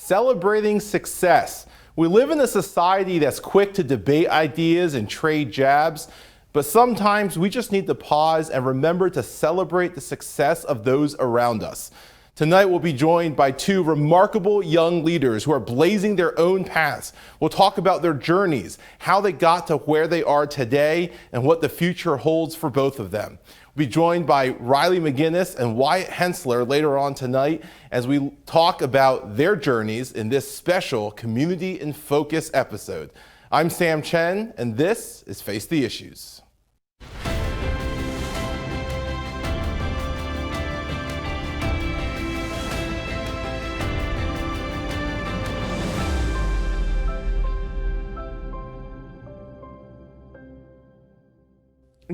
celebrating success. We live in a society that's quick to debate ideas and trade jabs, but sometimes we just need to pause and remember to celebrate the success of those around us. Tonight, we'll be joined by two remarkable young leaders who are blazing their own paths. We'll talk about their journeys, how they got to where they are today, and what the future holds for both of them. We'll be joined by Reilly McGinnis and Wyatt Henseler later on tonight as we talk about their journeys in this special Community in Focus episode. I'm Chen, and this is Face the Issues.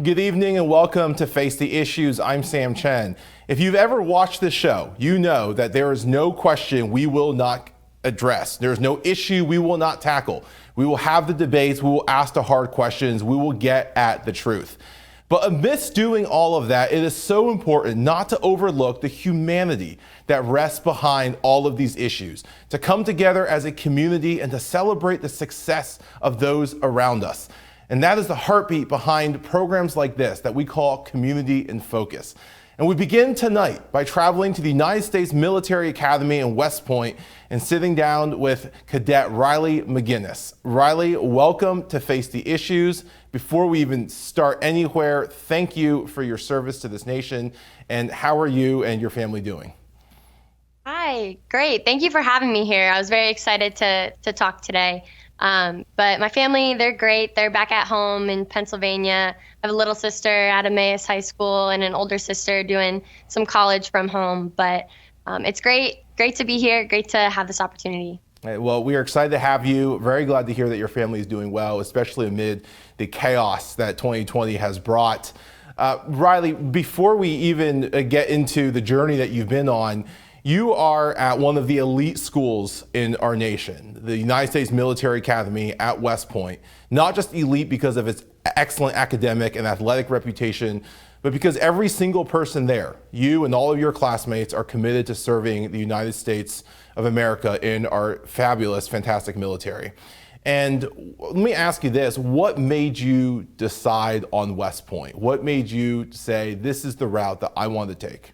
Good evening and welcome to Face the Issues. I'm Chen. If you've ever watched this show, you know that there is no question we will not address. There is no issue we will not tackle. We will have the debates, we will ask the hard questions, we will get at the truth. But amidst doing all of that, it is so important not to overlook the humanity that rests behind all of these issues, to come together as a community and to celebrate the success of those around us. And that is the heartbeat behind programs like this that we call Community in Focus. And we begin tonight by traveling to the United States Military Academy in West Point and sitting down with Cadet Reilly McGinnis. Reilly, welcome to Face the Issues. Before we even start anywhere, thank you for your service to this nation. And how are you and your family doing? Hi, great. Thank you for having me here. I was very excited to talk today. But my family, they're great. They're back at home in Pennsylvania. I have a little sister at Emmaus High School and an older sister doing some college from home. But it's great to be here. Great to have this opportunity. Well, we are excited to have you. Very glad to hear that your family is doing well, especially amid the chaos that 2020 has brought. Reilly, before we even get into the journey that you've been on, you are at one of the elite schools in our nation, the United States Military Academy at West Point. Not just elite because of its excellent academic and athletic reputation, but because every single person there, you and all of your classmates, are committed to serving the United States of America in our fabulous, fantastic military. And let me ask you this, what made you decide on West Point? What made you say, this is the route that I want to take?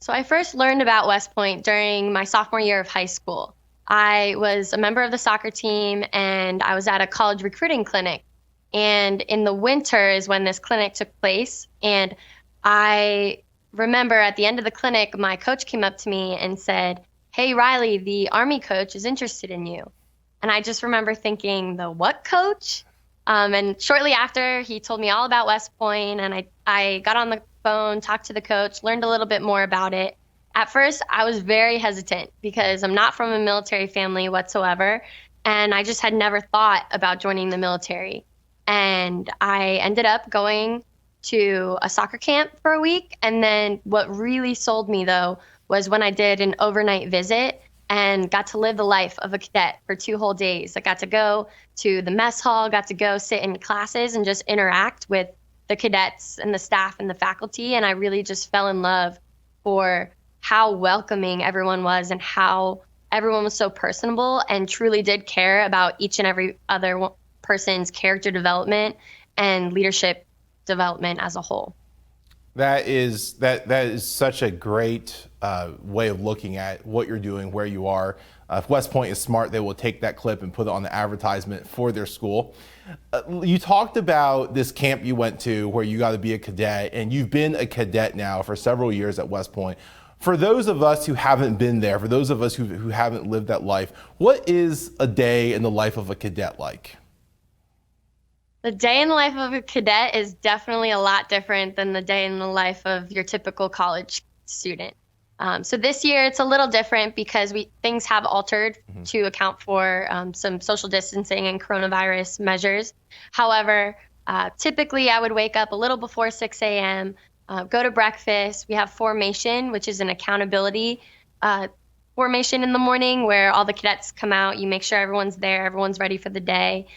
So I first learned about West Point during my sophomore year of high school. I was a member of the soccer team and I was at a college recruiting clinic. And in the winter is when this clinic took place. And I remember at the end of the clinic, my coach came up to me and said, "Hey, Reilly, the Army coach is interested in you." And I just remember thinking, the what coach? And shortly after, he told me all about West Point, and I got on the phone, talked to the coach, learned a little bit more about it. At first, I was very hesitant because I'm not from a military family whatsoever, and I just had never thought about joining the military. And I ended up going to a soccer camp for a week, and then what really sold me, though, was when I did an overnight visit and got to live the life of a cadet for 2 whole days. I got to go to the mess hall, got to go sit in classes and just interact with the cadets and the staff and the faculty. And I really just fell in love for how welcoming everyone was and how everyone was so personable and truly did care about each and every other person's character development and leadership development as a whole. That is such a great way of looking at what you're doing, where you are. If West Point is smart, they will take that clip and put it on the advertisement for their school. You talked about this camp you went to where you got to be a cadet, and you've been a cadet now for several years at West Point. For those of us who haven't been there, for those of us who haven't lived that life, what is a day in the life of a cadet like? The day in the life of a cadet is definitely a lot different than the day in the life of your typical college student. So this year it's a little different because things have altered to account for some social distancing and coronavirus measures. However, typically I would wake up a little before 6 a.m., go to breakfast. We have formation, which is an accountability formation in the morning where all the cadets come out. You make sure everyone's there, everyone's ready for the day.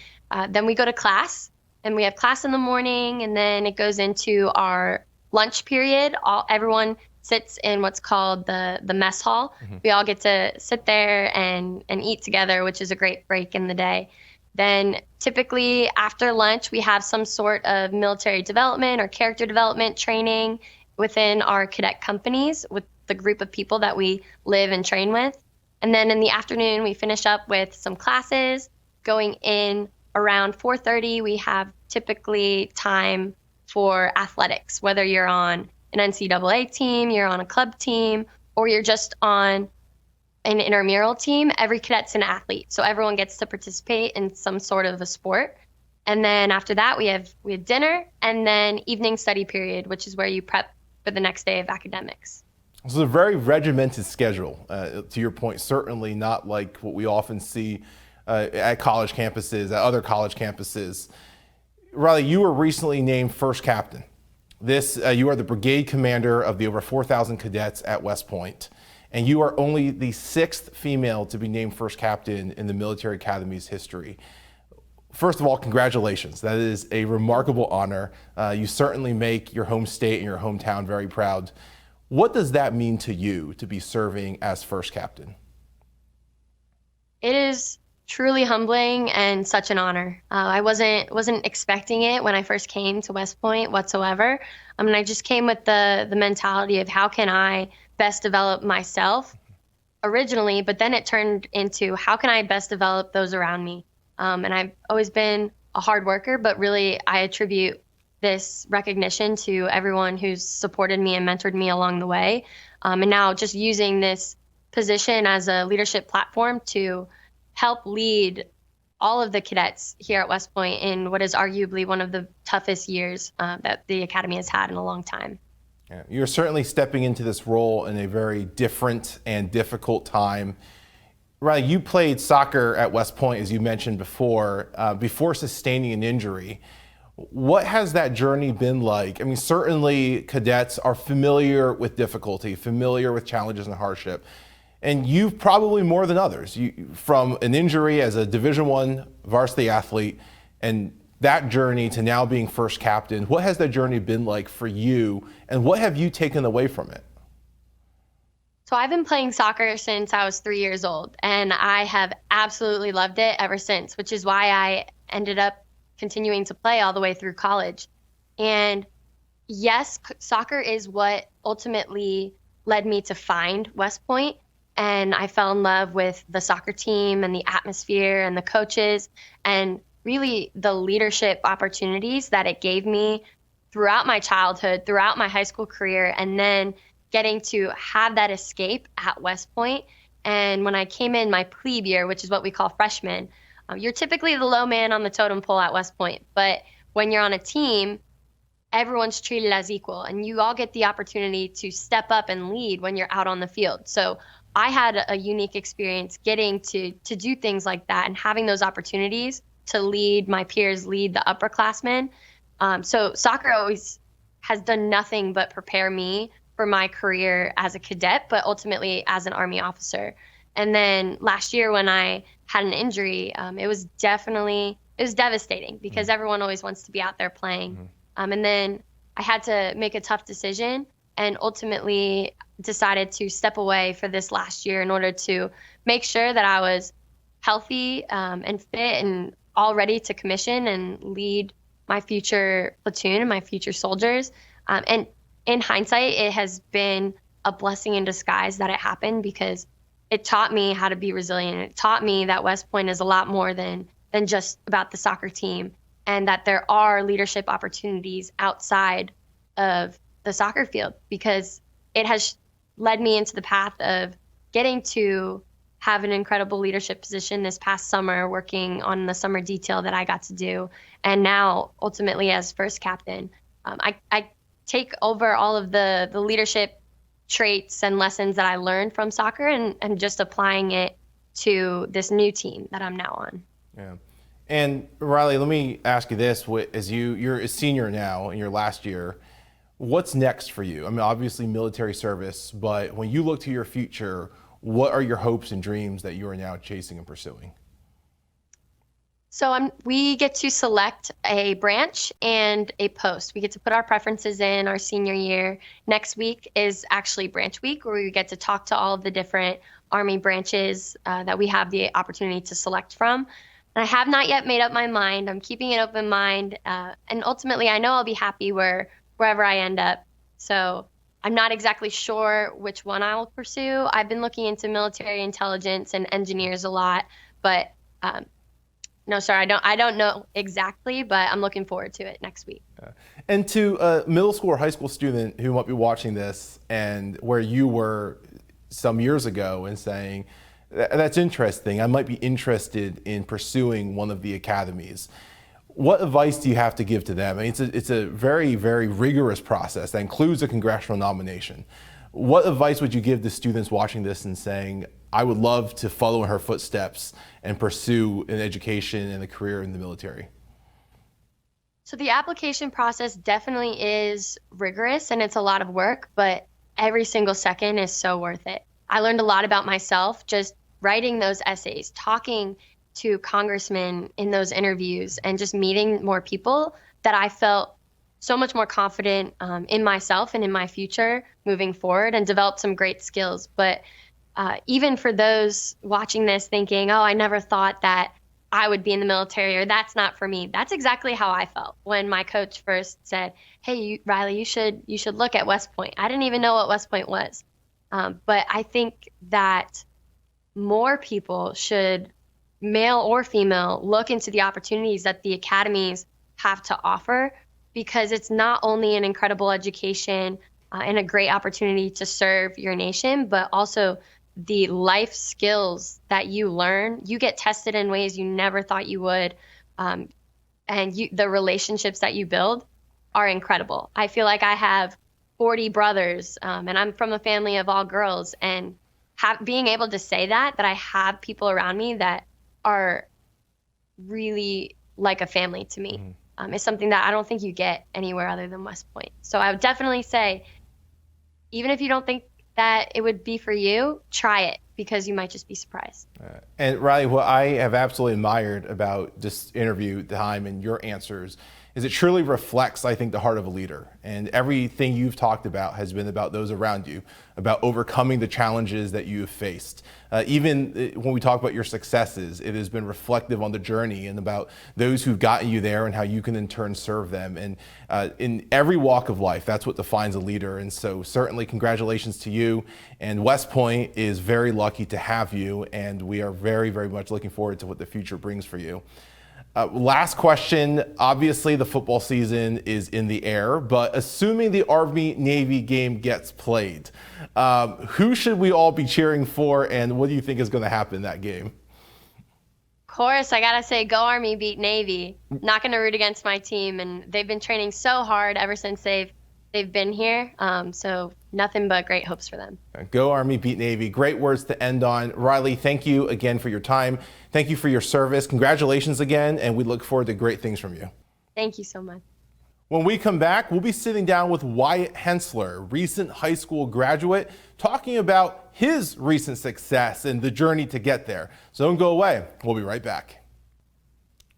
Then we go to class. And we have class in the morning, and then it goes into our lunch period. Everyone sits in what's called the mess hall. We all get to sit there and eat together, which is a great break in the day. Then typically after lunch, we have some sort of military development or character development training within our cadet companies with the group of people that we live and train with. And then in the afternoon, we finish up with some classes. Going in around 4:30, we have typically time for athletics, whether you're on an NCAA team, you're on a club team, or you're just on an intramural team. Every cadet's an athlete, so everyone gets to participate in some sort of a sport. And then after that, we have dinner, and then evening study period, which is where you prep for the next day of academics. So it's a very regimented schedule, to your point, certainly not like what we often see at college campuses, at other college campuses. Reilly, you were recently named first captain. You are the brigade commander of the over 4,000 cadets at West Point, and you are only the 6th female to be named first captain in the military academy's history. First of all, congratulations. That is a remarkable honor. You certainly make your home state and your hometown very proud. What does that mean to you to be serving as first captain? It is truly humbling and such an honor. I wasn't expecting it when I first came to West Point whatsoever. I mean, I just came with the mentality of how can I best develop myself originally, but then it turned into how can I best develop those around me. And I've always been a hard worker, but really I attribute this recognition to everyone who's supported me and mentored me along the way. And now just using this position as a leadership platform to help lead all of the cadets here at West Point in what is arguably one of the toughest years that the Academy has had in a long time. Yeah, you're certainly stepping into this role in a very different and difficult time. Reilly, you played soccer at West Point, as you mentioned before sustaining an injury. What has that journey been like? I mean, certainly cadets are familiar with difficulty, familiar with challenges and hardship. And you've probably more than others. From an injury as a Division I varsity athlete and that journey to now being first captain, what has that journey been like for you and what have you taken away from it? So I've been playing soccer since I was 3 years old, and I have absolutely loved it ever since, which is why I ended up continuing to play all the way through college. And yes, soccer is what ultimately led me to find West Point. And I fell in love with the soccer team and the atmosphere and the coaches and really the leadership opportunities that it gave me throughout my childhood, throughout my high school career, and then getting to have that escape at West Point. And when I came in my plebe year, which is what we call freshman, you're typically the low man on the totem pole at West Point. But when you're on a team, everyone's treated as equal, and you all get the opportunity to step up and lead when you're out on the field. So I had a unique experience getting to do things like that and having those opportunities to lead my peers, lead the upperclassmen. So soccer always has done nothing but prepare me for my career as a cadet, but ultimately as an Army officer. And then last year when I had an injury, it was devastating because everyone always wants to be out there playing. And then I had to make a tough decision and ultimately decided to step away for this last year in order to make sure that I was healthy and fit and all ready to commission and lead my future platoon and my future soldiers. And in hindsight, it has been a blessing in disguise that it happened because it taught me how to be resilient. It taught me that West Point is a lot more than just about the soccer team, and that there are leadership opportunities outside of the soccer field, because it has led me into the path of getting to have an incredible leadership position this past summer, working on the summer detail that I got to do. And now ultimately as first captain, I take over all of the leadership traits and lessons that I learned from soccer and just applying it to this new team that I'm now on. Yeah. And Reilly, let me ask you this, as you're a senior now in your last year, what's next for you? I mean, obviously military service, but when you look to your future, what are your hopes and dreams that you are now chasing and pursuing? So we get to select a branch and a post. We get to put our preferences in our senior year. Next week is actually branch week, where we get to talk to all of the different Army branches that we have the opportunity to select from. And I have not yet made up my mind. I'm keeping an open mind. And ultimately, I know I'll be happy wherever I end up. So I'm not exactly sure which one I'll pursue. I've been looking into military intelligence and engineers a lot, but no, sir, I don't know exactly, but I'm looking forward to it next week. And to a middle school or high school student who might be watching this and where you were some years ago and saying, that's interesting, I might be interested in pursuing one of the academies. What advice do you have to give to them? I mean, it's a very, very rigorous process that includes a congressional nomination. What advice would you give to students watching this and saying, I would love to follow in her footsteps and pursue an education and a career in the military? So the application process definitely is rigorous and it's a lot of work, but every single second is so worth it. I learned a lot about myself just writing those essays, talking to congressmen in those interviews, and just meeting more people, that I felt so much more confident in myself and in my future moving forward, and developed some great skills. But even for those watching this thinking, oh, I never thought that I would be in the military, or that's not for me, that's exactly how I felt when my coach first said, hey, Riley, you should look at West Point. I didn't even know what West Point was. But I think that more people should, male or female, look into the opportunities that the academies have to offer, because it's not only an incredible education and a great opportunity to serve your nation, but also the life skills that you learn. You get tested in ways you never thought you would, and the relationships that you build are incredible. I feel like I have 40 brothers, and I'm from a family of all girls, and being able to say that I have people around me that are really like a family to me, is something that I don't think you get anywhere other than West Point. So I would definitely say, even if you don't think that it would be for you, try it, because you might just be surprised. And Riley, what I have absolutely admired about this interview time and your answers is it truly reflects, I think, the heart of a leader. And everything you've talked about has been about those around you, about overcoming the challenges that you have faced. Even when we talk about your successes, it has been reflective on the journey and about those who've gotten you there and how you can in turn serve them. And in every walk of life, that's what defines a leader. And so certainly congratulations to you. And West Point is very lucky to have you. And we are very, very much looking forward to what the future brings for you. Last question. Obviously, the football season is in the air, but assuming the Army-Navy game gets played, who should we all be cheering for, and what do you think is going to happen in that game? Of course, I gotta say, go Army, beat Navy. Not gonna root against my team, and they've been training so hard ever since they've been here. So nothing but great hopes for them. Go Army, beat Navy. Great words to end on. Riley, thank you again for your time. Thank you for your service. Congratulations again, and we look forward to great things from you. Thank you so much. When we come back, we'll be sitting down with Wyatt Henseler, recent high school graduate, talking about his recent success and the journey to get there. So don't go away. We'll be right back.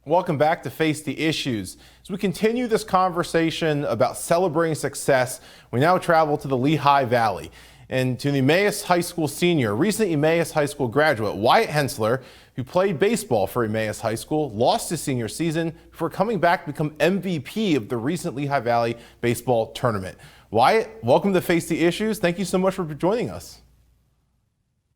Welcome back to Face the Issues. As we continue this conversation about celebrating success, we now travel to the Lehigh Valley and to the Emmaus High School senior, recent Emmaus High School graduate, Wyatt Henseler, who played baseball for Emmaus High School, lost his senior season before coming back to become MVP of the recent Lehigh Valley Baseball Tournament. Wyatt, welcome to Face the Issues. Thank you so much for joining us.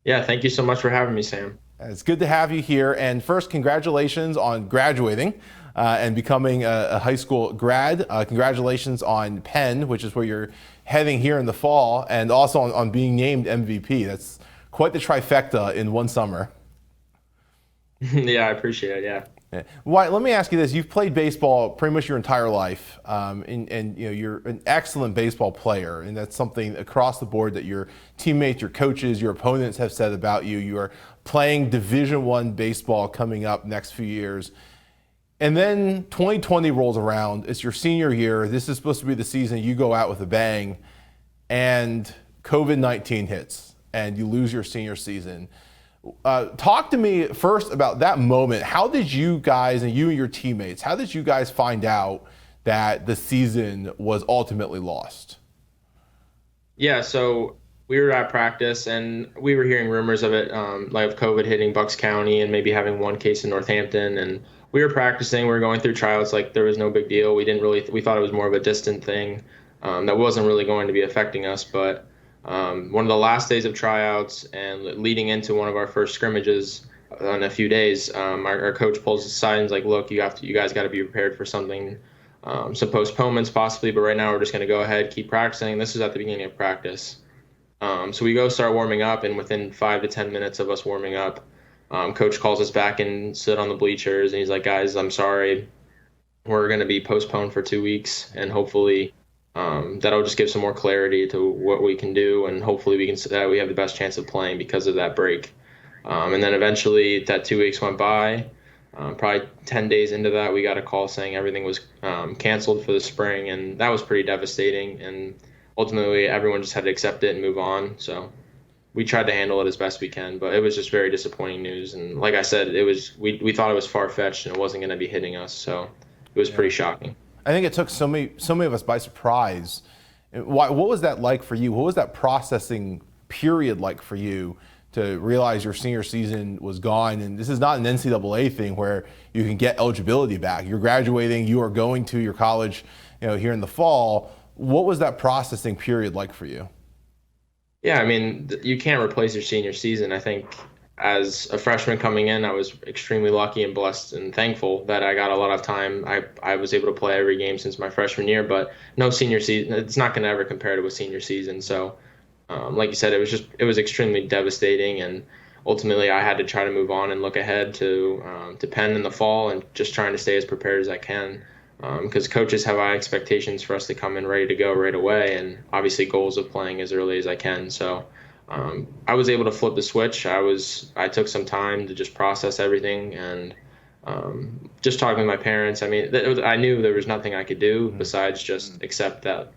Yeah, thank you so much for having me, Sam. It's good to have you here. And first, congratulations on graduating and becoming a high school grad. Congratulations on Penn, which is where you're heading here in the fall, and also on being named MVP. That's quite the trifecta in one summer. Yeah, I appreciate it. Yeah. Wyatt, let me ask you this. You've played baseball pretty much your entire life, and you know, you're an excellent baseball player, and that's something across the board that your teammates, your coaches, your opponents have said about you. You are playing Division I baseball coming up next few years. And then 2020 rolls around. It's your senior year. This is supposed to be the season you go out with a bang, and COVID-19 hits, and you lose your senior season. Talk to me first about that moment. How did you guys and your teammates, how did you guys find out that the season was ultimately lost? Yeah, so we were at practice and we were hearing rumors of it, like of COVID hitting Bucks County and maybe having one case in Northampton. And we were practicing, we were going through tryouts like there was no big deal. We thought it was more of a distant thing that wasn't really going to be affecting us. But one of the last days of tryouts and leading into one of our first scrimmages in a few days, our coach pulls us aside and is like, look, you guys got to be prepared for something, some postponements possibly, but right now we're just going to go ahead, keep practicing. This is at the beginning of practice. So we go start warming up, and within 5 to 10 minutes of us warming up, coach calls us back and sit on the bleachers, and he's like, guys, I'm sorry. We're going to be postponed for 2 weeks, and hopefully that'll just give some more clarity to what we can do, and hopefully we have the best chance of playing because of that break. And then eventually that 2 weeks went by. Probably 10 days into that, we got a call saying everything was canceled for the spring, and that was pretty devastating. And ultimately, everyone just had to accept it and move on. So we tried to handle it as best we can, but it was just very disappointing news. And like I said, we thought it was far-fetched and it wasn't going to be hitting us. So it was pretty shocking. I think it took so many of us by surprise. What was that like for you? What was that processing period like for you to realize your senior season was gone? And this is not an NCAA thing where you can get eligibility back. You're graduating, you are going to your college, here in the fall. What was that processing period like for you? Yeah, I mean, you can't replace your senior season. I think as a freshman coming in, I was extremely lucky and blessed and thankful that I got a lot of time. I was able to play every game since my freshman year, but no senior season. It's not going to ever compare to a senior season. So like you said, it was extremely devastating, and ultimately I had to try to move on and look ahead to Penn in the fall and just trying to stay as prepared as I can, because coaches have high expectations for us to come in ready to go right away, and obviously goals of playing as early as I can. So I was able to flip the switch. I took some time to just process everything, and just talking with my parents. I mean, I knew there was nothing I could do besides just accept that.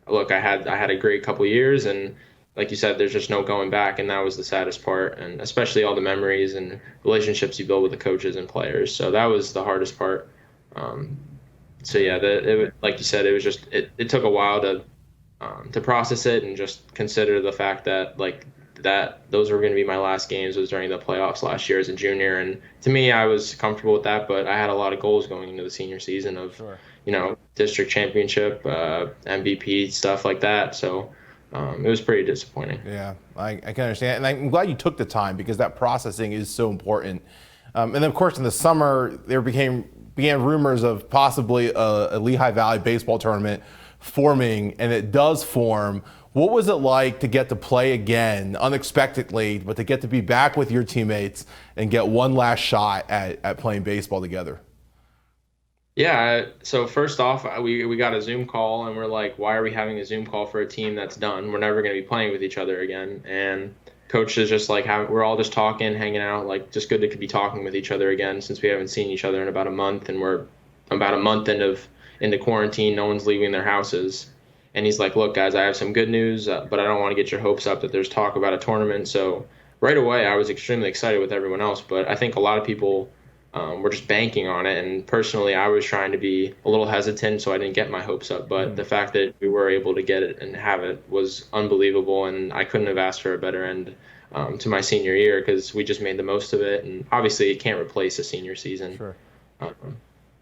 Look, I had a great couple of years, and like you said, there's just no going back, and that was the saddest part, and especially all the memories and relationships you build with the coaches and players. So that was the hardest part. So yeah, like you said, it was just it took a while to process it and just consider the fact that those were going to be my last games was during the playoffs last year as a junior, and to me, I was comfortable with that, but I had a lot of goals going into the senior season of Sure. District championship, MVP, stuff like that. So it was pretty disappointing. Yeah, I can understand. And I'm glad you took the time because that processing is so important. And then, of course, in the summer, there began rumors of possibly a Lehigh Valley Baseball Tournament forming, and it does form. What was it like to get to play again unexpectedly, but to get to be back with your teammates and get one last shot at playing baseball together? Yeah, so first off, we got a Zoom call, and we're like, why are we having a Zoom call for a team that's done? We're never going to be playing with each other again. And coach is just like, we're all just talking, hanging out, like just good to be talking with each other again since we haven't seen each other in about a month, and we're about a month into quarantine. No one's leaving their houses. And he's like, look, guys, I have some good news, but I don't want to get your hopes up that there's talk about a tournament. So right away, I was extremely excited with everyone else, but I think a lot of people were just banking on it. And personally, I was trying to be a little hesitant so I didn't get my hopes up. But the fact that we were able to get it and have it was unbelievable. And I couldn't have asked for a better end to my senior year because we just made the most of it. And obviously, it can't replace a senior season. Sure.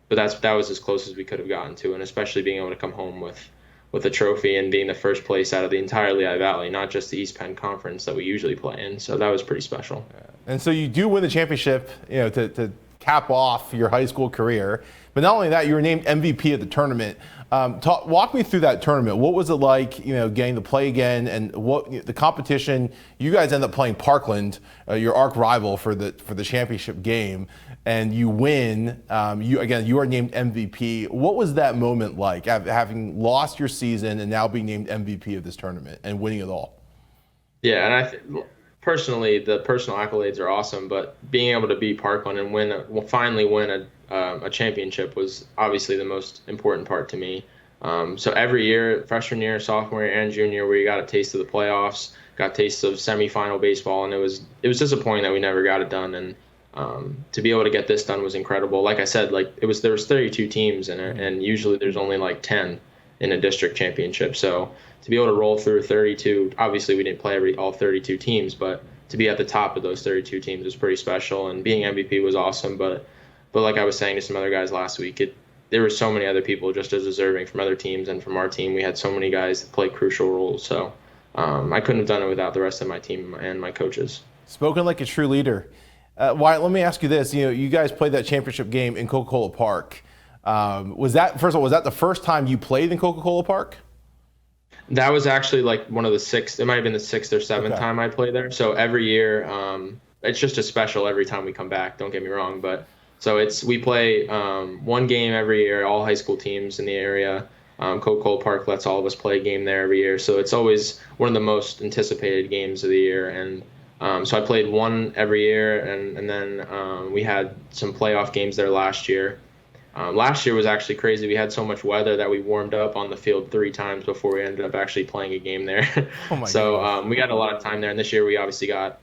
But that was as close as we could have gotten to, and especially being able to come home with a trophy and being the first place out of the entire Lehigh Valley, not just the East Penn Conference that we usually play in. So that was pretty special. And so you do win the championship, to cap off your high school career. But not only that, you were named MVP of the tournament. Walk me through that tournament. What was it like, getting to play again, and what the competition? You guys end up playing Parkland, your arch rival for the championship game, and you win. You are named MVP. What was that moment like, having lost your season and now being named MVP of this tournament and winning it all? Yeah, and personally, the personal accolades are awesome, but being able to beat Parkland and finally win a championship was obviously the most important part to me. So every year, freshman year, sophomore year, and junior year, we got a taste of the playoffs, got a taste of semifinal baseball, and it was disappointing that we never got it done. And to be able to get this done was incredible. Like I said, there was 32 teams, and usually there's only like 10 in a district championship. So to be able to roll through 32, obviously we didn't play all 32 teams, but to be at the top of those 32 teams was pretty special. And being MVP was awesome. But like I was saying to some other guys last week, there were so many other people just as deserving from other teams, and from our team, we had so many guys that played crucial roles. So I couldn't have done it without the rest of my team and my coaches. Spoken like a true leader. Wyatt, let me ask you this. You guys played that championship game in Coca-Cola Park. Was that the first time you played in Coca-Cola Park? That was actually like one of the sixth. It might have been the sixth or seventh time I played there. So every year, it's just a special every time we come back. Don't get me wrong, but so we play one game every year. All high school teams in the area. Coca-Cola Park lets all of us play a game there every year. So it's always one of the most anticipated games of the year. And so I played one every year, and then we had some playoff games there last year. Last year was actually crazy. We had so much weather that we warmed up on the field 3 times before we ended up actually playing a game there. We got a lot of time there. And this year we obviously got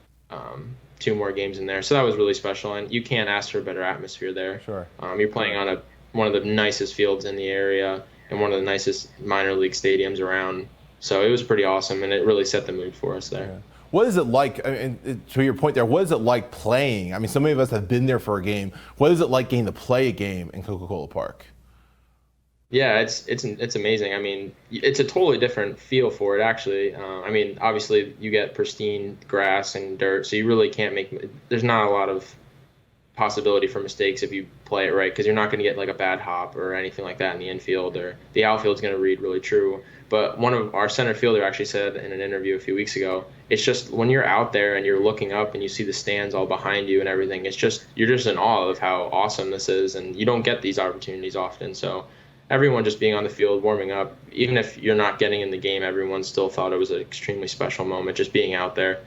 2 more games in there. So that was really special. And you can't ask for a better atmosphere there. Sure. You're playing on one of the nicest fields in the area and one of the nicest minor league stadiums around. So it was pretty awesome, and it really set the mood for us there. Yeah. What is it like, to your point there, what is it like playing? I mean, so many of us have been there for a game. What is it like getting to play a game in Coca-Cola Park? Yeah, it's amazing. I mean, it's a totally different feel for it, actually. I mean, obviously you get pristine grass and dirt, so you really can't there's not a lot of possibility for mistakes if you play it right, because you're not going to get like a bad hop or anything like that in the infield, or the outfield's going to read really true. But one of our center fielder actually said in an interview a few weeks ago, it's just when you're out there and you're looking up and you see the stands all behind you and everything, you're just in awe of how awesome this is, and you don't get these opportunities often. So everyone just being on the field, warming up, even if you're not getting in the game, everyone still thought it was an extremely special moment just being out there.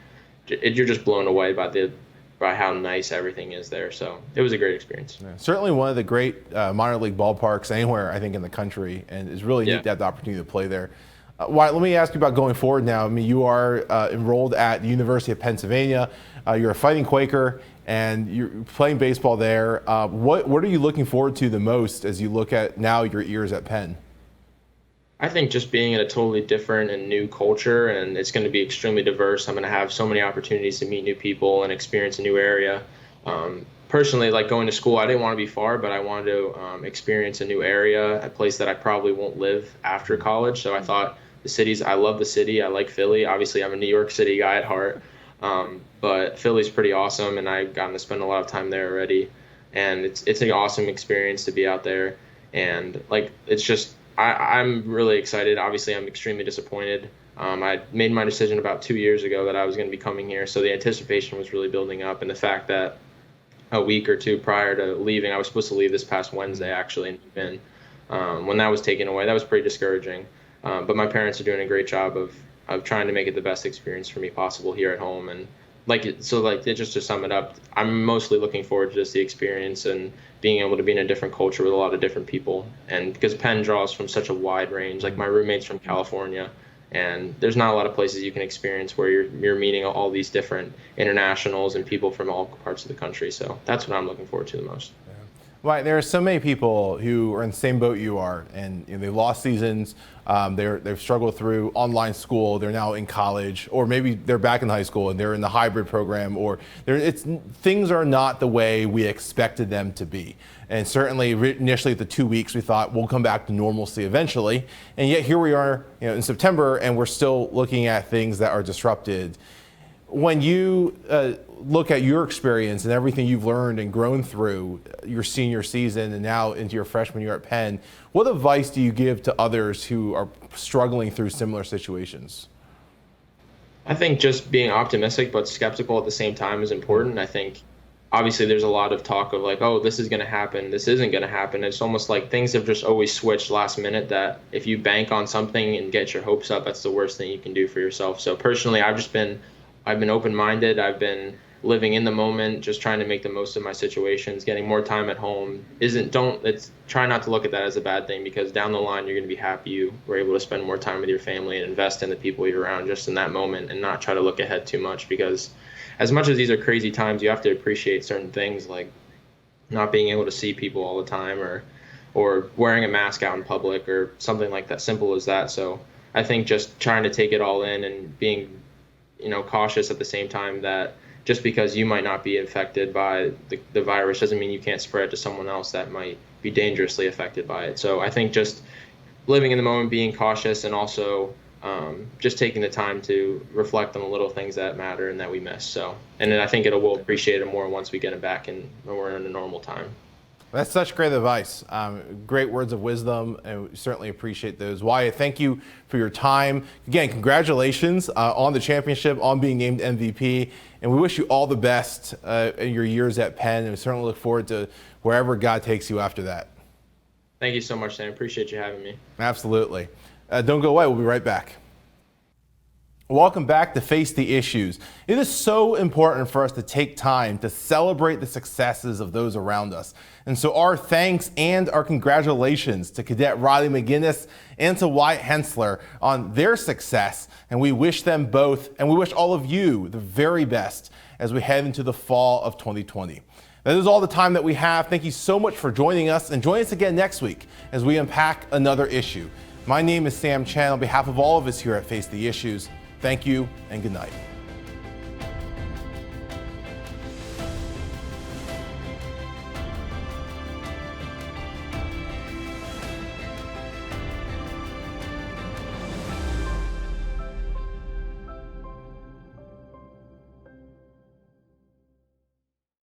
You're just blown away by how nice everything is there. So it was a great experience. Yeah, certainly one of the great minor league ballparks anywhere, I think, in the country, and it's really neat to have the opportunity to play there. Wyatt, let me ask you about going forward now. I mean, you are enrolled at the University of Pennsylvania. You're a Fighting Quaker, and you're playing baseball there. What are you looking forward to the most as you look at now your years at Penn? I think just being in a totally different and new culture, and it's going to be extremely diverse. I'm going to have so many opportunities to meet new people and experience a new area. Personally, like going to school, I didn't want to be far, but I wanted to experience a new area, a place that I probably won't live after college. So I thought I love the city. I like Philly. Obviously, I'm a New York City guy at heart, but Philly's pretty awesome, and I've gotten to spend a lot of time there already. And it's an awesome experience to be out there. And it's just, I'm really excited. Obviously, I'm extremely disappointed. I made my decision about 2 years ago that I was going to be coming here, so the anticipation was really building up. And the fact that a week or 2 prior to leaving, I was supposed to leave this past Wednesday, actually, and when that was taken away, that was pretty discouraging. But my parents are doing a great job of trying to make it the best experience for me possible here at home. And just to sum it up, I'm mostly looking forward to just the experience and being able to be in a different culture with a lot of different people. And because Penn draws from such a wide range, like my roommate's from California, and there's not a lot of places you can experience where you're meeting all these different internationals and people from all parts of the country. So that's what I'm looking forward to the most. Right, there are so many people who are in the same boat you are, and they lost seasons. They've struggled through online school. They're now in college, or maybe they're back in high school and they're in the hybrid program, or things are not the way we expected them to be. And certainly, initially at the 2 weeks, we thought we'll come back to normalcy eventually, and yet here we are, in September, and we're still looking at things that are disrupted. When you look at your experience and everything you've learned and grown through your senior season and now into your freshman year at Penn, what advice do you give to others who are struggling through similar situations? I think just being optimistic but skeptical at the same time is important. I think obviously there's a lot of talk of like, oh, this is going to happen, this isn't going to happen. It's almost like things have just always switched last minute, that if you bank on something and get your hopes up, that's the worst thing you can do for yourself. So personally, I've been open-minded. I've been living in the moment, just trying to make the most of my situations, getting more time at home try not to look at that as a bad thing, because down the line, you're going to be happy you were able to spend more time with your family and invest in the people you're around just in that moment, and not try to look ahead too much, because as much as these are crazy times, you have to appreciate certain things, like not being able to see people all the time, or wearing a mask out in public, or something like that, simple as that. So I think just trying to take it all in and being, cautious at the same time, that just because you might not be infected by the virus doesn't mean you can't spread it to someone else that might be dangerously affected by it. So I think just living in the moment, being cautious, and also just taking the time to reflect on the little things that matter and that we miss. So, and then I think we'll appreciate it more once we get it back and when we're in a normal time. That's such great advice. Great words of wisdom, and we certainly appreciate those. Wyatt, thank you for your time. Again, congratulations on the championship, on being named MVP, and we wish you all the best in your years at Penn, and we certainly look forward to wherever God takes you after that. Thank you so much, Sam. Appreciate you having me. Absolutely. Don't go away. We'll be right back. Welcome back to Face the Issues. It is so important for us to take time to celebrate the successes of those around us. And so our thanks and our congratulations to Cadet Reilly McGinnis and to Wyatt Henseler on their success. And we wish them both, and we wish all of you the very best as we head into the fall of 2020. That is all the time that we have. Thank you so much for joining us, and join us again next week as we unpack another issue. My name is Sam Chen. On behalf of all of us here at Face the Issues, thank you and good night.